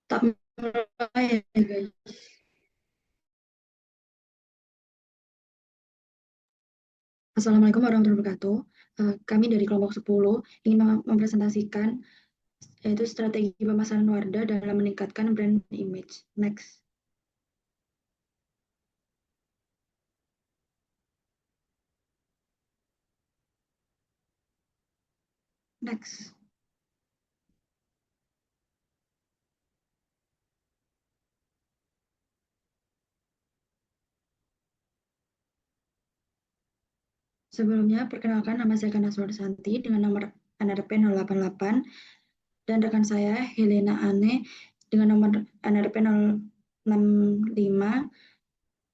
Tak mulai ya guys. Assalamualaikum warahmatullahi wabarakatuh. Kami dari kelompok 10 ingin mempresentasikan yaitu strategi pemasaran Wardah dalam meningkatkan brand image. Next. Next. Sebelumnya, perkenalkan nama saya Kana Santi dengan nomor NRP 088 dan rekan saya Helena Ane dengan nomor NRP 065.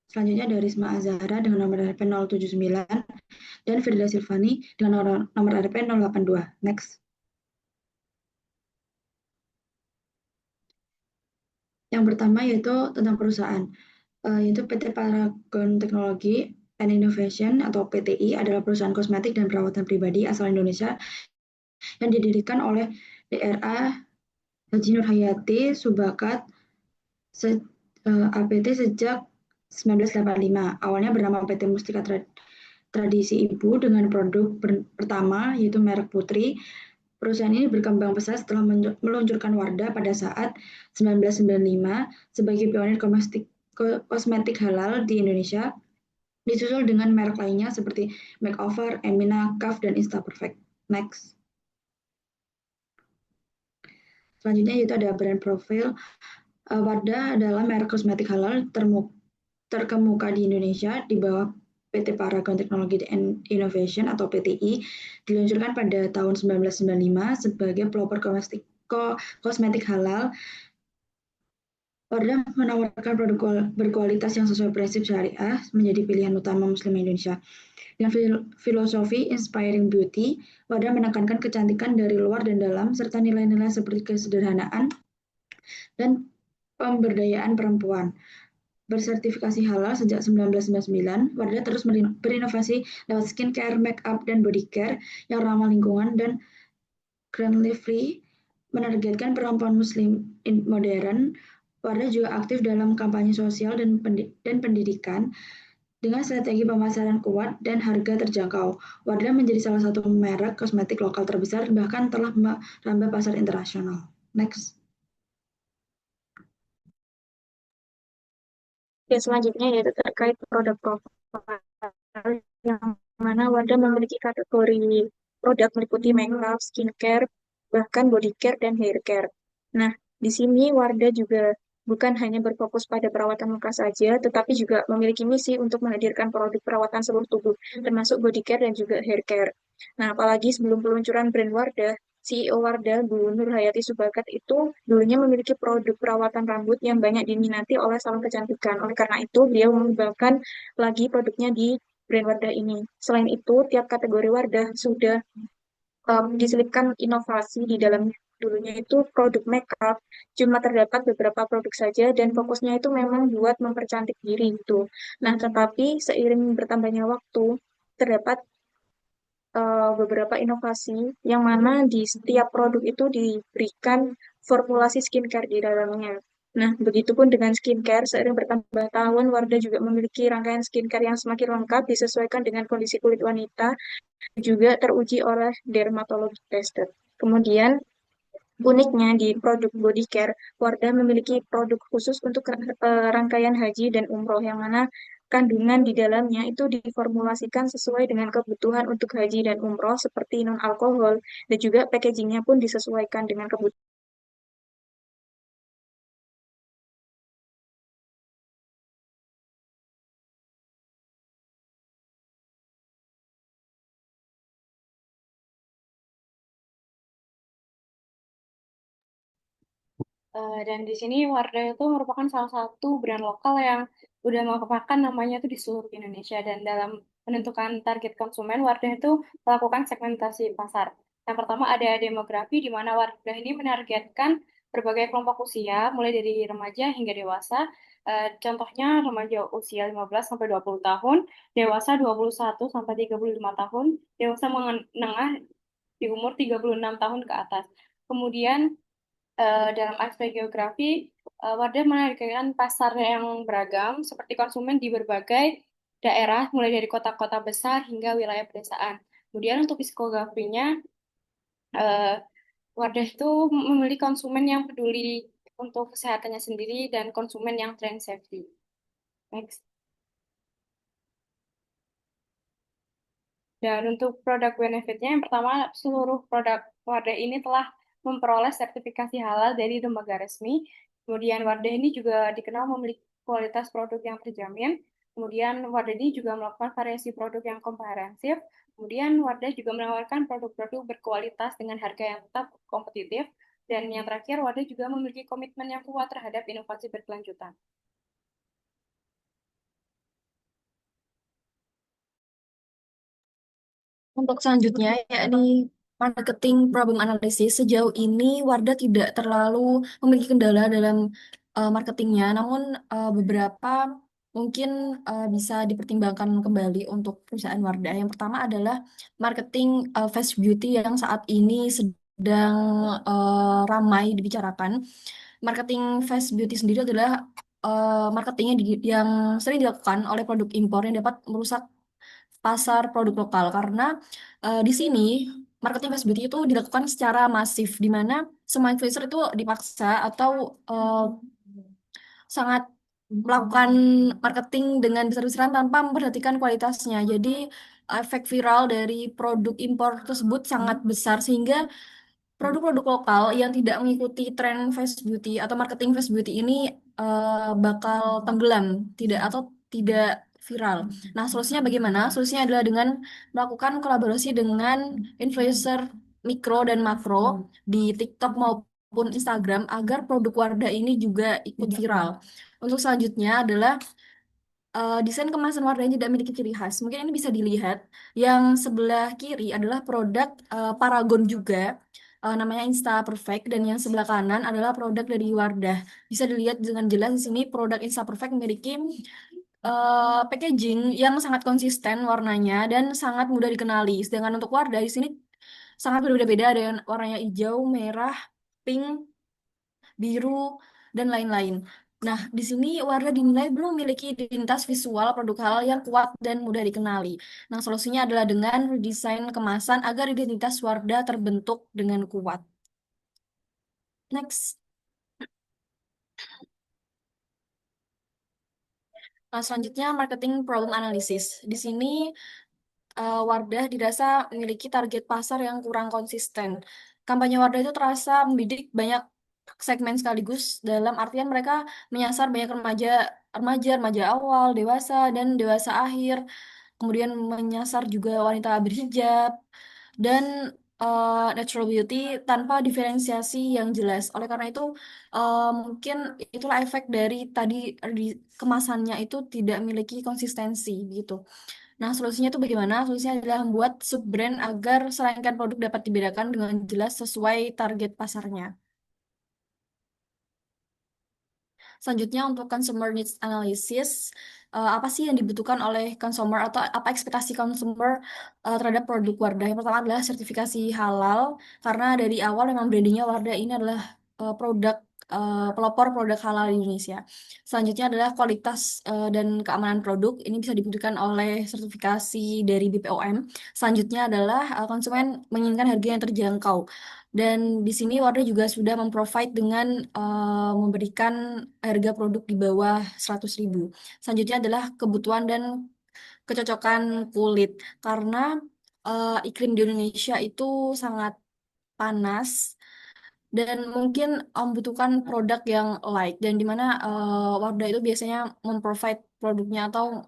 Selanjutnya ada Risma Azhara dengan nomor NRP 079 dan Firda Silvani dengan nomor NRP 082. Next. Yang pertama yaitu tentang perusahaan, yaitu PT Paragon Technology and Innovation atau PTI adalah perusahaan kosmetik dan perawatan pribadi asal Indonesia yang didirikan oleh DRA Haji Nur Hayati Subakat APT sejak 1985. Awalnya bernama PT Mustika Tradisi Ibu dengan produk pertama yaitu merek Putri. Perusahaan ini berkembang pesat setelah meluncurkan Wardah pada saat 1995 sebagai pionir kosmetik halal di Indonesia, disusul dengan merek lainnya seperti Makeover, Emina, Kaf, dan Instaperfect. Next. Selanjutnya yaitu ada brand profile. Wardah adalah merek kosmetik halal terkemuka di Indonesia di bawah PT Paragon Technology and Innovation atau PTI, diluncurkan pada tahun 1995 sebagai pelopor kosmetik halal. Wardah menawarkan produk berkualitas yang sesuai prinsip syariah menjadi pilihan utama Muslim Indonesia. Dengan filosofi Inspiring Beauty, Wardah menekankan kecantikan dari luar dan dalam serta nilai-nilai seperti kesederhanaan dan pemberdayaan perempuan. Bersertifikasi halal sejak 1999, Wardah terus berinovasi lewat skincare, make up, dan body care yang ramah lingkungan dan cruelty free, menargetkan perempuan muslim modern. Wardah juga aktif dalam kampanye sosial dan pendidikan dengan strategi pemasaran kuat dan harga terjangkau. Wardah menjadi salah satu merek kosmetik lokal terbesar bahkan telah merambah pasar internasional. Next. Ya, selanjutnya yaitu terkait produk profile yang mana Wardah memiliki kategori produk meliputi makeup, skincare, bahkan body care dan hair care. Nah, di sini Wardah juga bukan hanya berfokus pada perawatan muka saja, tetapi juga memiliki misi untuk menghadirkan produk perawatan seluruh tubuh, termasuk body care dan juga hair care. Nah, apalagi sebelum peluncuran brand Wardah, CEO Wardah, Bu Nur Hayati Subakat itu dulunya memiliki produk perawatan rambut yang banyak diminati oleh salon kecantikan. Oleh karena itu, beliau mengembangkan lagi produknya di brand Wardah ini. Selain itu, tiap kategori Wardah sudah diselipkan inovasi di dalamnya. Dulunya itu produk makeup, cuma terdapat beberapa produk saja dan fokusnya itu memang buat mempercantik diri gitu. Nah, tetapi seiring bertambahnya waktu, terdapat beberapa inovasi yang mana di setiap produk itu diberikan formulasi skincare di dalamnya. Nah, begitupun dengan skincare, seiring bertambah tahun, Wardah juga memiliki rangkaian skincare yang semakin lengkap disesuaikan dengan kondisi kulit wanita, juga teruji oleh dermatologi tested. Kemudian, uniknya di produk body care, Wardah memiliki produk khusus untuk rangkaian haji dan umroh, yang mana kandungan di dalamnya itu diformulasikan sesuai dengan kebutuhan untuk haji dan umroh seperti non-alkohol, dan juga packagingnya pun disesuaikan dengan kebutuhan. Dan di sini Wardah itu merupakan salah satu brand lokal yang udah mengembangkan namanya itu di seluruh Indonesia. Dan dalam menentukan target konsumen, Wardah itu melakukan segmentasi pasar. Yang pertama ada demografi, di mana Wardah ini menargetkan berbagai kelompok usia, mulai dari remaja hingga dewasa. Contohnya remaja usia 15 sampai 20 tahun, dewasa 21 sampai 35 tahun, dewasa menengah di umur 36 tahun ke atas. Kemudian Dalam aspek geografi, Wardah menargetkan pasar yang beragam, seperti konsumen di berbagai daerah, mulai dari kota-kota besar hingga wilayah pedesaan. Kemudian untuk psikografinya, eh, Wardah itu memilih konsumen yang peduli untuk kesehatannya sendiri dan konsumen yang trend safety. Next. Dan untuk produk benefitnya, yang pertama, seluruh produk Wardah ini telah memperoleh sertifikasi halal dari lembaga resmi. Kemudian Wardah ini juga dikenal memiliki kualitas produk yang terjamin. Kemudian Wardah ini juga melakukan variasi produk yang komprehensif. Kemudian Wardah juga menawarkan produk-produk berkualitas dengan harga yang tetap kompetitif. Dan yang terakhir, Wardah juga memiliki komitmen yang kuat terhadap inovasi berkelanjutan. Untuk selanjutnya, yakni marketing problem analysis, sejauh ini Wardah tidak terlalu memiliki kendala dalam marketingnya, namun beberapa mungkin bisa dipertimbangkan kembali untuk perusahaan Wardah. Yang pertama adalah marketing fast beauty yang saat ini sedang ramai dibicarakan. Marketing fast beauty sendiri adalah marketingnya yang sering dilakukan oleh produk impor yang dapat merusak pasar produk lokal karena di sini marketing fast beauty itu dilakukan secara masif di mana semua influencer itu dipaksa atau sangat melakukan marketing dengan besar-besaran tanpa memperhatikan kualitasnya. Jadi efek viral dari produk impor tersebut sangat besar sehingga produk-produk lokal yang tidak mengikuti tren fast beauty atau marketing fast beauty ini bakal tenggelam, tidak atau tidak viral. Nah, solusinya bagaimana? Solusinya adalah dengan melakukan kolaborasi dengan influencer mikro dan makro di TikTok maupun Instagram agar produk Wardah ini juga ikut viral. Untuk selanjutnya adalah desain kemasan Wardah yang tidak memiliki ciri khas. Mungkin ini bisa dilihat. Yang sebelah kiri adalah produk Paragon juga, namanya Insta Perfect, dan yang sebelah kanan adalah produk dari Wardah. Bisa dilihat dengan jelas di sini produk Insta Perfect memiliki packaging yang sangat konsisten warnanya dan sangat mudah dikenali. Sedangkan untuk Wardah di sini sangat berbeda-beda, ada yang warnanya hijau, merah, pink, biru, dan lain-lain. Nah, di sini Wardah dinilai belum memiliki identitas visual produk halal yang kuat dan mudah dikenali. Nah, solusinya adalah dengan desain kemasan agar identitas Wardah terbentuk dengan kuat. Next. Nah, selanjutnya marketing problem analysis. Di sini Wardah dirasa memiliki target pasar yang kurang konsisten. Kampanye Wardah itu terasa membidik banyak segmen sekaligus dalam artian mereka menyasar banyak remaja, remaja, remaja awal, dewasa, dan dewasa akhir. Kemudian menyasar juga wanita berhijab dan natural beauty tanpa diferensiasi yang jelas. Oleh karena itu, mungkin itulah efek dari tadi kemasannya itu tidak memiliki konsistensi gitu. Nah, solusinya itu bagaimana? Solusinya adalah membuat sub-brand agar serangkaian produk dapat dibedakan dengan jelas sesuai target pasarnya. Selanjutnya untuk consumer needs analysis, apa sih yang dibutuhkan oleh consumer atau apa ekspektasi consumer terhadap produk Wardah? Yang pertama adalah sertifikasi halal, karena dari awal memang brandingnya Wardah ini adalah produk pelopor produk halal di Indonesia. Selanjutnya adalah kualitas dan keamanan produk. Ini bisa dibutuhkan oleh sertifikasi dari BPOM. Selanjutnya adalah konsumen menginginkan harga yang terjangkau. Dan di sini Wardah juga sudah memprovide dengan memberikan harga produk di bawah 100.000. Selanjutnya adalah kebutuhan dan kecocokan kulit. Karena iklim di Indonesia itu sangat panas dan mungkin membutuhkan produk yang light. Dan di mana Wardah itu biasanya memprovide produknya atau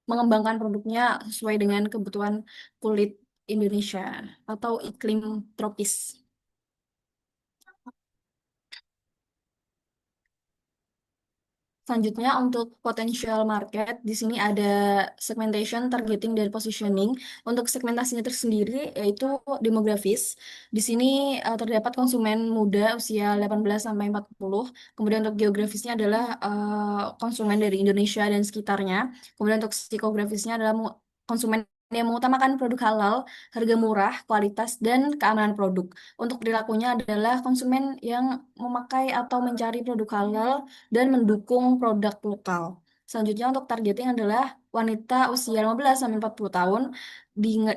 mengembangkan produknya sesuai dengan kebutuhan kulit Indonesia atau iklim tropis. Selanjutnya untuk potential market, di sini ada segmentation, targeting, dan positioning. Untuk segmentasinya tersendiri yaitu demografis. Di sini terdapat konsumen muda usia 18 sampai 40. Kemudian untuk geografisnya adalah konsumen dari Indonesia dan sekitarnya. Kemudian untuk psikografisnya adalah konsumen yang mengutamakan produk halal, harga murah, kualitas, dan keamanan produk. Untuk perilakunya adalah konsumen yang memakai atau mencari produk halal dan mendukung produk lokal. Selanjutnya untuk targeting adalah wanita usia 15 sampai 40 tahun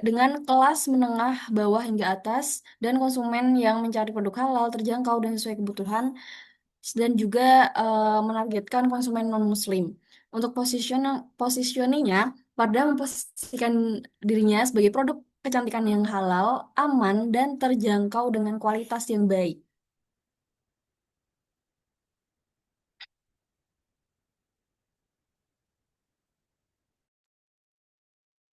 dengan kelas menengah bawah hingga atas dan konsumen yang mencari produk halal terjangkau dan sesuai kebutuhan dan juga menargetkan konsumen non-muslim. Untuk positioningnya, Wardah memposisikan dirinya sebagai produk kecantikan yang halal, aman, dan terjangkau dengan kualitas yang baik.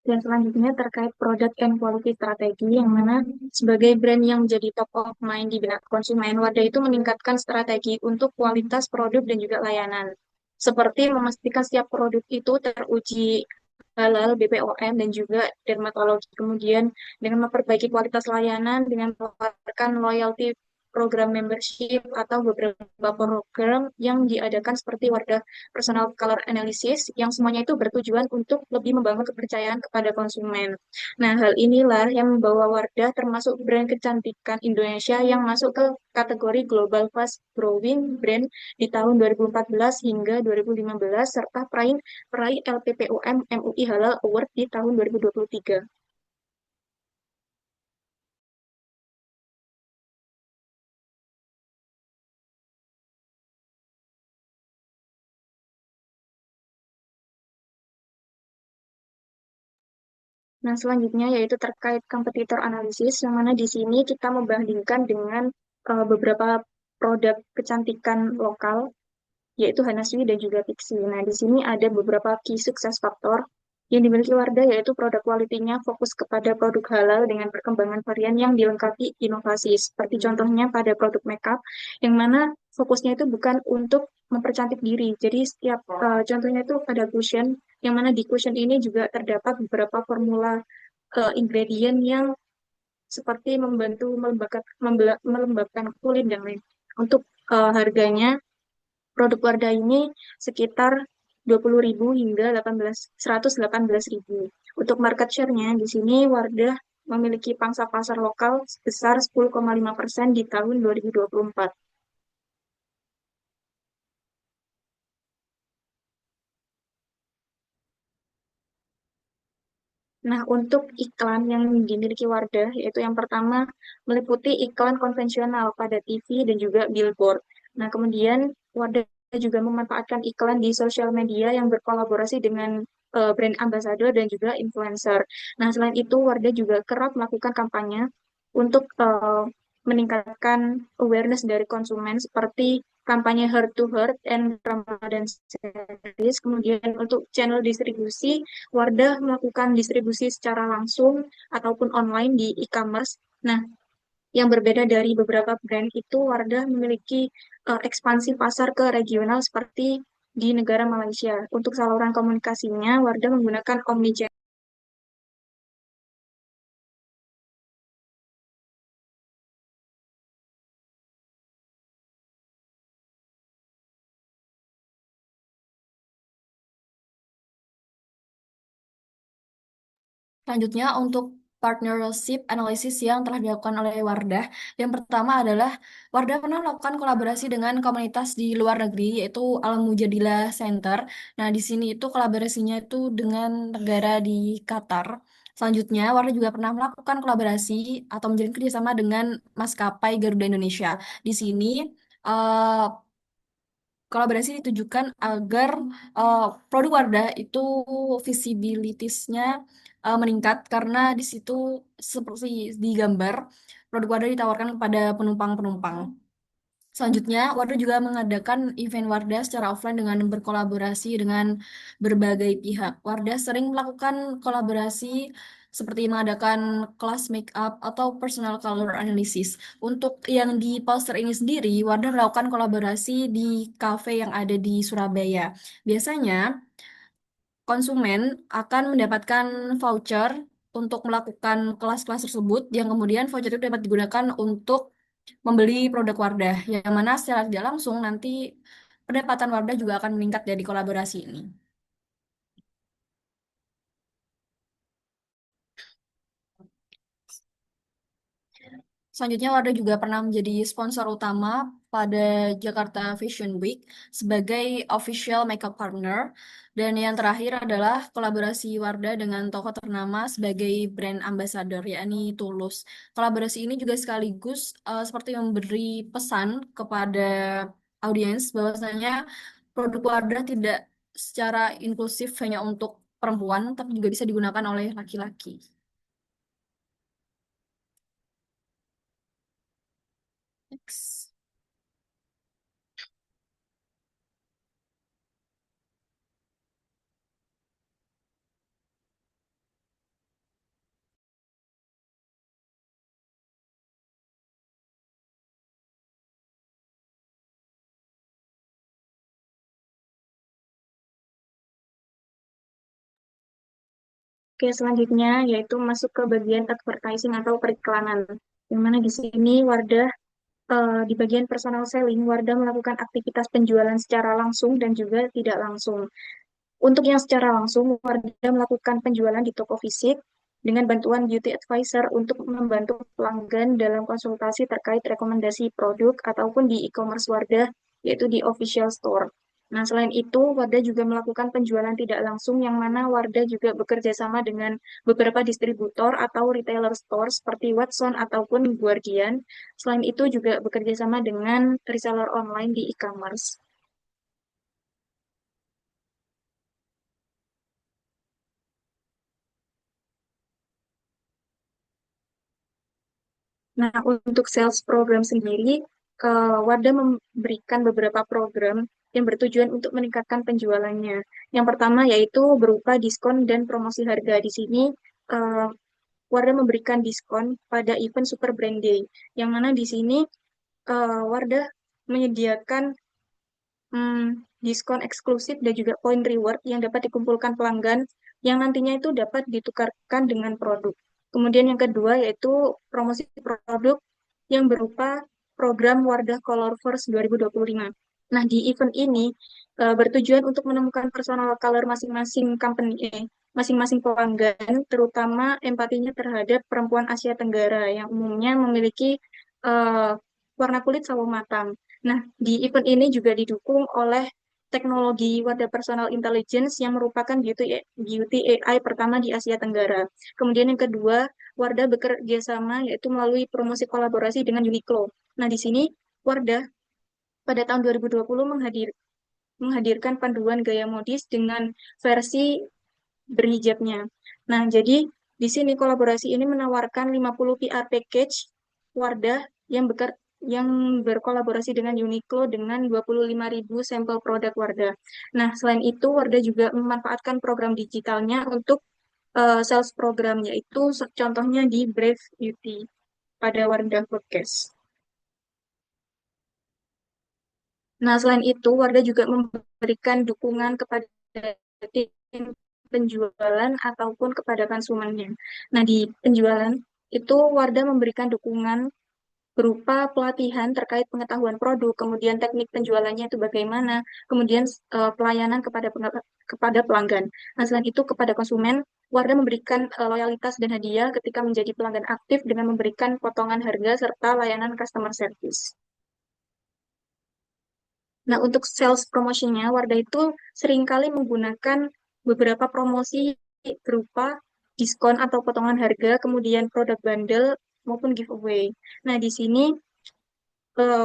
Dan selanjutnya terkait product and quality strategi, yang mana sebagai brand yang menjadi top of mind di benak konsumen, Wadah itu meningkatkan strategi untuk kualitas produk dan juga layanan. Seperti memastikan setiap produk itu teruji halal, BPOM, dan juga dermatologi. Kemudian dengan memperbaiki kualitas layanan, dengan menawarkan loyalty program membership atau beberapa program yang diadakan seperti Wardah Personal Color Analysis yang semuanya itu bertujuan untuk lebih membangun kepercayaan kepada konsumen. Nah, hal inilah yang membawa Wardah termasuk brand kecantikan Indonesia yang masuk ke kategori Global Fast Growing Brand di tahun 2014 hingga 2015 serta peraih LPPUM MUI Halal Award di tahun 2023. Nah, selanjutnya yaitu terkait kompetitor analisis, yang mana di sini kita membandingkan dengan beberapa produk kecantikan lokal, yaitu Hanaswi dan juga Pixi. Nah, di sini ada beberapa key success factor yang dimiliki Wardah, yaitu produk kualitinya fokus kepada produk halal dengan perkembangan varian yang dilengkapi inovasi. Seperti contohnya pada produk makeup, yang mana fokusnya itu bukan untuk mempercantik diri. Jadi setiap contohnya itu pada cushion, yang mana di cushion ini juga terdapat beberapa formula ingredient yang seperti membantu melembabkan kulit dan lain. Untuk harganya, produk Wardah ini sekitar 20.000 hingga 118.000. Untuk market share-nya, di sini Wardah memiliki pangsa pasar lokal sebesar 10,5% di tahun 2024. Nah, untuk iklan yang dimiliki Wardah, yaitu yang pertama meliputi iklan konvensional pada TV dan juga billboard. Nah, kemudian Wardah juga memanfaatkan iklan di sosial media yang berkolaborasi dengan brand ambassador dan juga influencer. Nah, selain itu Wardah juga kerap melakukan kampanye untuk meningkatkan awareness dari konsumen seperti kampanye Heart to Heart and Ramadan Series. Kemudian untuk channel distribusi, Wardah melakukan distribusi secara langsung ataupun online di e-commerce. Nah, yang berbeda dari beberapa brand itu, Wardah memiliki ekspansi pasar ke regional seperti di negara Malaysia. Untuk saluran komunikasinya, Wardah menggunakan omnichannel. Selanjutnya untuk partnership analisis yang telah dilakukan oleh Wardah. Yang pertama adalah Wardah pernah melakukan kolaborasi dengan komunitas di luar negeri yaitu Al Mujadilah Center. Nah, di sini itu kolaborasinya itu dengan negara di Qatar. Selanjutnya, Wardah juga pernah melakukan kolaborasi atau menjalin kerjasama dengan maskapai Garuda Indonesia. Di sini eh, kolaborasi ditujukan agar uh, produk Wardah itu visibilitasnya meningkat karena di situ seperti di gambar produk Wardah ditawarkan kepada penumpang-penumpang. Selanjutnya, Wardah juga mengadakan event Wardah secara offline dengan berkolaborasi dengan berbagai pihak. Wardah sering melakukan kolaborasi seperti mengadakan kelas make up atau personal color analysis. Untuk yang di poster ini sendiri, Wardah melakukan kolaborasi di cafe yang ada di Surabaya. Biasanya, konsumen akan mendapatkan voucher untuk melakukan kelas-kelas tersebut, yang kemudian voucher itu dapat digunakan untuk membeli produk Wardah, yang mana secara tidak langsung nanti pendapatan Wardah juga akan meningkat dari kolaborasi ini. Selanjutnya, Wardah juga pernah menjadi sponsor utama pada Jakarta Fashion Week sebagai official makeup partner. Dan yang terakhir adalah kolaborasi Wardah dengan tokoh ternama sebagai brand ambassador, yakni Tulus. Kolaborasi ini juga sekaligus seperti memberi pesan kepada audiens bahwasanya produk Wardah tidak secara inklusif hanya untuk perempuan, tapi juga bisa digunakan oleh laki-laki. Next. Oke, selanjutnya yaitu masuk ke bagian advertising atau periklanan. Yang mana di sini Wardah di bagian personal selling, Wardah melakukan aktivitas penjualan secara langsung dan juga tidak langsung. Untuk yang secara langsung, Wardah melakukan penjualan di toko fisik dengan bantuan beauty advisor untuk membantu pelanggan dalam konsultasi terkait rekomendasi produk ataupun di e-commerce Wardah, yaitu di official store. Nah, selain itu, Wardah juga melakukan penjualan tidak langsung yang mana Wardah juga bekerja sama dengan beberapa distributor atau retailer store seperti Watson ataupun Guardian. Selain itu juga bekerja sama dengan reseller online di e-commerce. Nah, untuk sales program sendiri, Wardah memberikan beberapa program yang bertujuan untuk meningkatkan penjualannya. Yang pertama yaitu berupa diskon dan promosi harga. Di sini, eh, Wardah memberikan diskon pada event Super Brand Day, yang mana di sini Wardah menyediakan diskon eksklusif dan juga poin reward yang dapat dikumpulkan pelanggan yang nantinya itu dapat ditukarkan dengan produk. Kemudian yang kedua yaitu promosi produk yang berupa program Wardah Colorverse 2025. Nah, di event ini bertujuan untuk menemukan personal color masing-masing company, masing-masing pelanggan, terutama empatinya terhadap perempuan Asia Tenggara yang umumnya memiliki eh, warna kulit sawo matang. Nah, di event ini juga didukung oleh teknologi Wardah Personal Intelligence yang merupakan beauty AI pertama di Asia Tenggara. Kemudian yang kedua, Wardah bekerja sama yaitu melalui promosi kolaborasi dengan Uniqlo. Nah, di sini Wardah pada tahun 2020 menghadirkan panduan gaya modis dengan versi berhijabnya. Nah, jadi di sini kolaborasi ini menawarkan 50 PR package Wardah yang berkolaborasi dengan Uniqlo dengan 25.000 sampel produk Wardah. Nah, selain itu Wardah juga memanfaatkan program digitalnya untuk sales program, yaitu contohnya di Brave Beauty pada Wardah Podcast. Nah, selain itu, Wardah juga memberikan dukungan kepada tim penjualan ataupun kepada konsumennya. Nah, di penjualan itu Wardah memberikan dukungan berupa pelatihan terkait pengetahuan produk, kemudian teknik penjualannya itu bagaimana, kemudian pelayanan kepada pelanggan. Nah, selain itu kepada konsumen, Wardah memberikan loyalitas dan hadiah ketika menjadi pelanggan aktif dengan memberikan potongan harga serta layanan customer service. Nah, untuk sales promotionnya, Wardah itu seringkali menggunakan beberapa promosi berupa diskon atau potongan harga, kemudian produk bundle maupun giveaway. Nah, di sini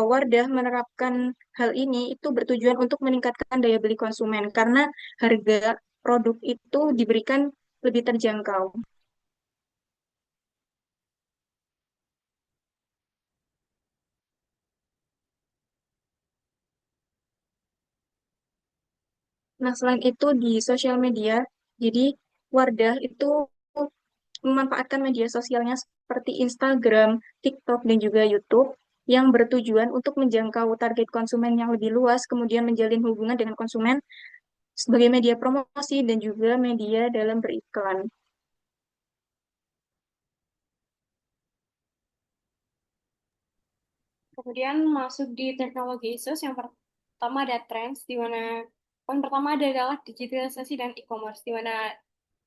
Wardah menerapkan hal ini itu bertujuan untuk meningkatkan daya beli konsumen karena harga produk itu diberikan lebih terjangkau. Nah, selain itu di sosial media, jadi Wardah itu memanfaatkan media sosialnya seperti Instagram, TikTok, dan juga YouTube yang bertujuan untuk menjangkau target konsumen yang lebih luas, kemudian menjalin hubungan dengan konsumen sebagai media promosi dan juga media dalam beriklan. Kemudian masuk di teknologi ISUS yang pertama ada trends di mana poin pertama adalah digitalisasi dan e-commerce di mana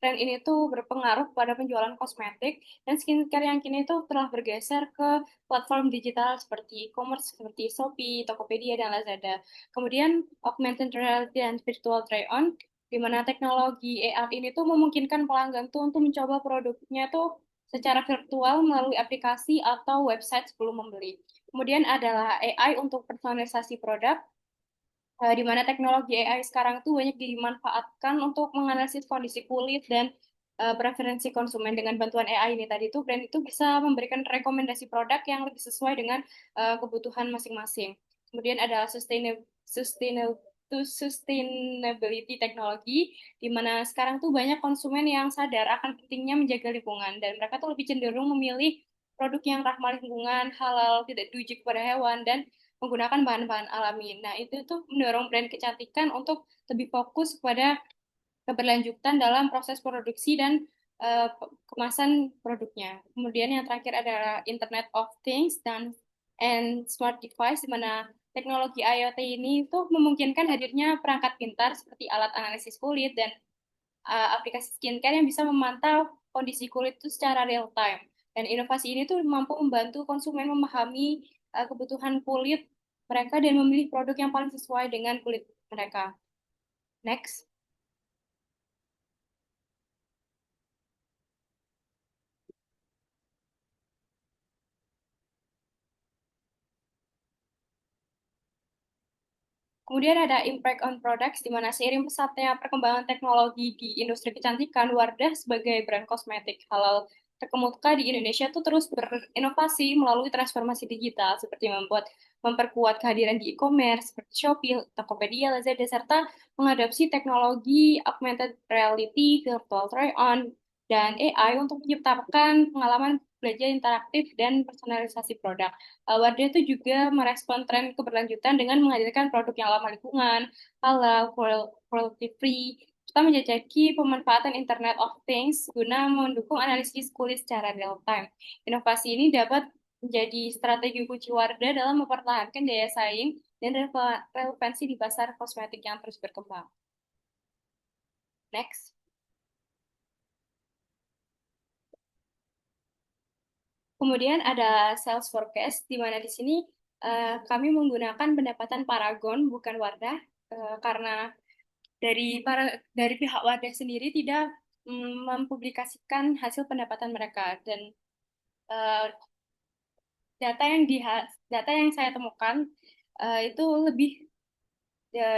tren ini tuh berpengaruh pada penjualan kosmetik dan skincare yang kini itu telah bergeser ke platform digital seperti e-commerce, seperti Shopee, Tokopedia, dan Lazada. Kemudian augmented reality dan virtual try-on, di mana teknologi AR ini tuh memungkinkan pelanggan tuh untuk mencoba produknya tuh secara virtual melalui aplikasi atau website sebelum membeli. Kemudian adalah AI untuk personalisasi produk, di mana teknologi AI sekarang itu banyak dimanfaatkan untuk menganalisis kondisi kulit dan preferensi konsumen. Dengan bantuan AI ini tadi tuh brand itu bisa memberikan rekomendasi produk yang lebih sesuai dengan kebutuhan masing-masing. Kemudian ada sustainability teknologi, di mana sekarang tuh banyak konsumen yang sadar akan pentingnya menjaga lingkungan dan mereka tuh lebih cenderung memilih produk yang ramah lingkungan, halal, tidak diuji kepada hewan, dan menggunakan bahan-bahan alami. Nah, itu tuh mendorong brand kecantikan untuk lebih fokus pada keberlanjutan dalam proses produksi dan kemasan produknya. Kemudian yang terakhir adalah Internet of Things and Smart Device, di mana teknologi IoT ini tuh memungkinkan hadirnya perangkat pintar seperti alat analisis kulit dan aplikasi skincare yang bisa memantau kondisi kulit itu secara real time. Dan inovasi ini tuh mampu membantu konsumen memahami kebutuhan kulit mereka dan memilih produk yang paling sesuai dengan kulit mereka. Next. Kemudian ada impact on products, di mana seiring pesatnya perkembangan teknologi di industri kecantikan, Wardah sebagai brand kosmetik halal terkemuka di Indonesia itu terus berinovasi melalui transformasi digital, seperti memperkuat kehadiran di e-commerce seperti Shopee, Tokopedia, Lazada, serta mengadopsi teknologi augmented reality, virtual try-on, dan AI untuk menciptakan pengalaman belajar interaktif dan personalisasi produk. Wardah itu juga merespon tren keberlanjutan dengan menghadirkan produk yang ramah lingkungan, halal, cruelty free, serta menjajaki pemanfaatan Internet of Things guna mendukung analisis kulit secara real time. Inovasi ini dapat menjadi strategi kunci Wardah dalam mempertahankan daya saing dan relevansi di pasar kosmetik yang terus berkembang. Next. Kemudian ada sales forecast, di mana di sini kami menggunakan pendapatan Paragon, bukan Wardah, karena dari pihak Wardah sendiri tidak mempublikasikan hasil pendapatan mereka, dan data yang saya temukan itu lebih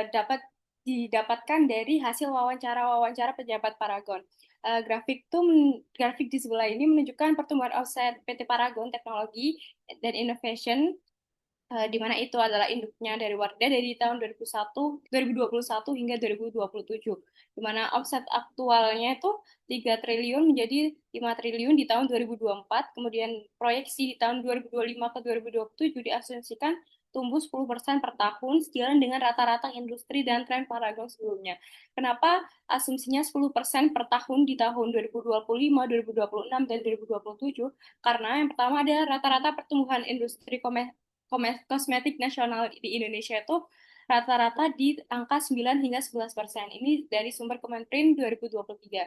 dapat didapatkan dari hasil wawancara pejabat Paragon. Grafik di sebelah ini menunjukkan pertumbuhan offset PT Paragon Teknologi dan Innovation, di mana itu adalah induknya dari Wardah dari tahun 2021 hingga 2027, di mana offset aktualnya itu 3 triliun menjadi 5 triliun di tahun 2024, kemudian proyeksi di tahun 2025 ke 2027 diasumsikan tumbuh 10% per tahun, sejalan dengan rata-rata industri dan tren Paragon sebelumnya. Kenapa asumsinya 10% per tahun di tahun 2025, 2026, dan 2027? Karena yang pertama ada rata-rata pertumbuhan industri kosmetik nasional di Indonesia itu rata-rata di angka 9 hingga 11%. Ini dari sumber Kemenperin 2023.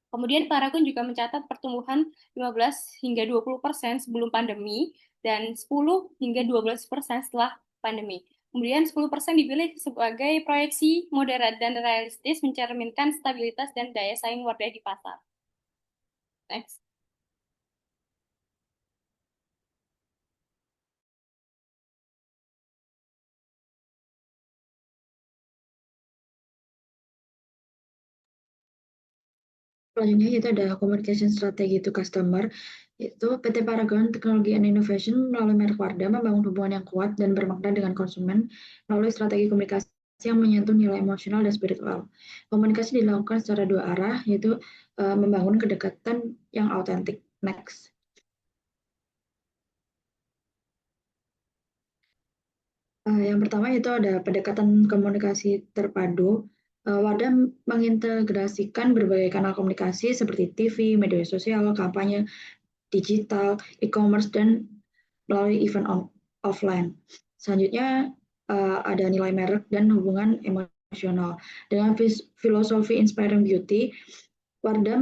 Kemudian Paragon juga mencatat pertumbuhan 15 hingga 20% sebelum pandemi dan 10 hingga 12% setelah pandemi. Kemudian 10% dipilih sebagai proyeksi moderat dan realistis, mencerminkan stabilitas dan daya saing Wardah di pasar. Next. Selanjutnya itu ada communication strategy to customer, yaitu PT Paragon Technology and Innovation melalui merek Wardah membangun hubungan yang kuat dan bermakna dengan konsumen melalui strategi komunikasi yang menyentuh nilai emosional dan spiritual. Komunikasi dilakukan secara dua arah, yaitu membangun kedekatan yang autentik. Next. Yang pertama itu ada pendekatan komunikasi terpadu. Wardah mengintegrasikan berbagai kanal komunikasi seperti TV, media sosial, kampanye digital, e-commerce, dan melalui event offline. Selanjutnya ada nilai merek dan hubungan emosional. Dengan filosofi Inspiring Beauty, Wardah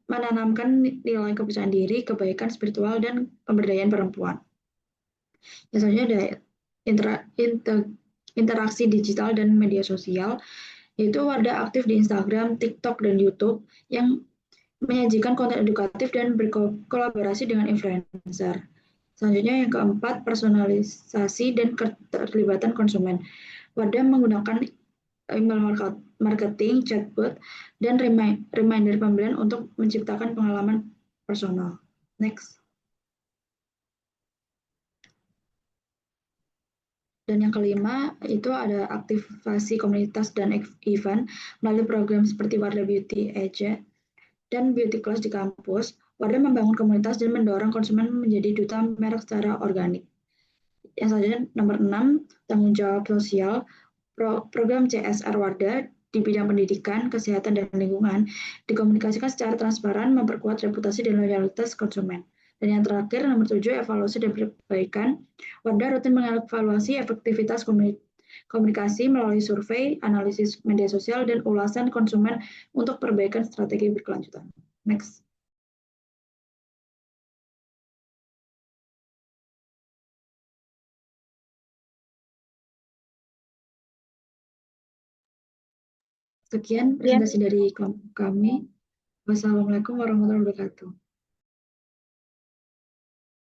menanamkan nilai kepercayaan diri, kebaikan spiritual, dan pemberdayaan perempuan. Yang selanjutnya ada interaksi digital dan media sosial, yaitu Wardah aktif di Instagram, TikTok, dan YouTube yang menyajikan konten edukatif dan berkolaborasi dengan influencer. Selanjutnya yang keempat, personalisasi dan keterlibatan konsumen. Wardah menggunakan email marketing, chatbot, dan reminder pembelian untuk menciptakan pengalaman personal. Next. Dan yang kelima, itu ada aktivasi komunitas dan event melalui program seperti Wardah Beauty Age dan Beauty Class di kampus. Wardah membangun komunitas dan mendorong konsumen menjadi duta merek secara organik. Yang selanjutnya, nomor 6, tanggung jawab sosial. Program CSR Wardah di bidang pendidikan, kesehatan, dan lingkungan dikomunikasikan secara transparan, memperkuat reputasi dan loyalitas konsumen. Dan yang terakhir, nomor 7, evaluasi dan perbaikan. Wardah rutin mengevaluasi efektivitas komunikasi melalui survei, analisis media sosial, dan ulasan konsumen untuk perbaikan strategi berkelanjutan. Next. Sekian presentasi dari kami. Wassalamualaikum warahmatullahi wabarakatuh.